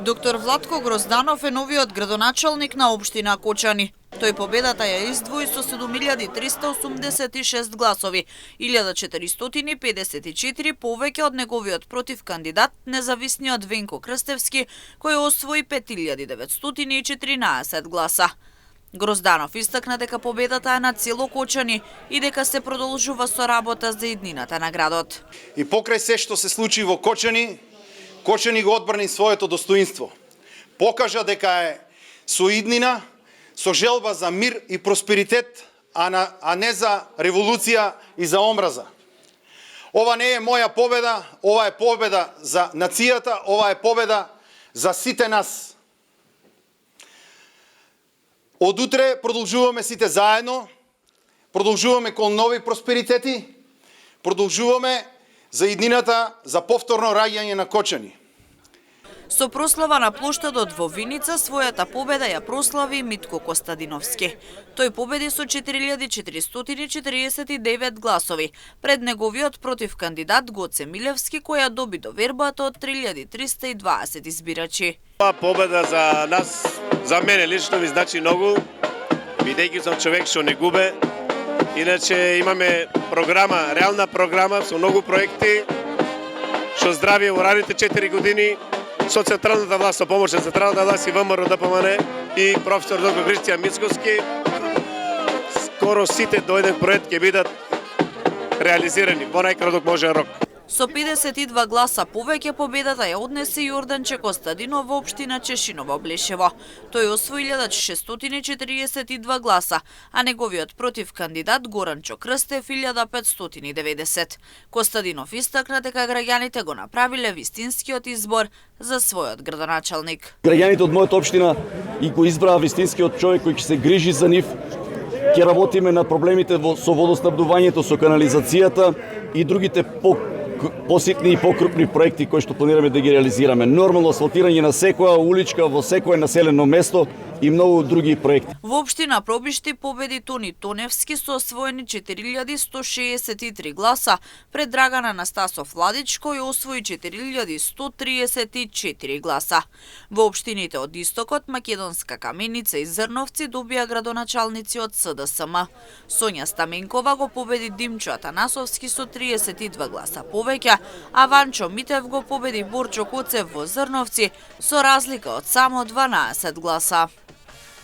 Доктор Владко Грозданов е новиот градоначалник на општина Кочани. Тој победата ја издвои со 7386 гласови, 1454 повеќе од неговиот против кандидат, независниот Венко Крстевски, кој освои 5914 гласа. Грозданов истакна дека победата е на цело Кочани и дека се продолжува со работа за иднината на градот. И покрај се што се случи во Кочани, Кочани го одбрани своето достоинство. Покажа дека е со иднина, со желба за мир и просперитет, а не за револуција и за омраза. Ова не е моја победа, ова е победа за нацијата, ова е победа за сите нас. Од утре продолжуваме сите заедно, продолжуваме кон нови просперитети, продолжуваме за иднината за повторно раѓање на Кочани. Со прослава на плоштадот во Виница, својата победа ја прослави Митко Костадиновски. Тој победи со 4449 гласови, пред неговиот против кандидат Гоце Милевски, која доби довербата од 3320 избирачи. Ова победа за нас, за мене лично ми значи многу, бидејќи сум човек што не губе. Иначе имаме програма, реална програма со многу проекти, што здравие во раните 4 години, со централната власт, со помош на централната власт и ВМРО ДПМН и професор доктор Христијан Мицкоски, скоро сите до еден проект ќе бидат реализирани во најкраток можен рок. Со 52 гласа повеќе победата ја однесе Јорданче Костадинов во општина Чешиново Блешево. Тој освои 1642 гласа, а неговиот против кандидат Горанчо Крстев 1590. Костадинов истакна дека граѓаните го направиле вистинскиот избор за својот градоначалник. Граѓаните од мојата општина и го избраа вистинскиот човек кој ќе се грижи за нив. Ќе работиме на проблемите со водоснабдувањето, со канализацијата и другите поситни и покрупни проекти кои што планираме да ги реализираме. Нормално асфалтирање на секоја уличка во секое населено место и многу други проекти. Во општина Пробишти победи Тони Тоневски со освоени 4163 гласа, пред Драган Анастасов Владич кој освои 4134 гласа. Во општините од Истокот, Македонска Каменица и Зрновци добија градоначалници од СДСМ. Сонја Стаменкова го победи Димчо Атанасовски со 32 гласа повеќе, а Ванчо Митев го победи Борчо Коцев во Зрновци со разлика од само 12 гласа.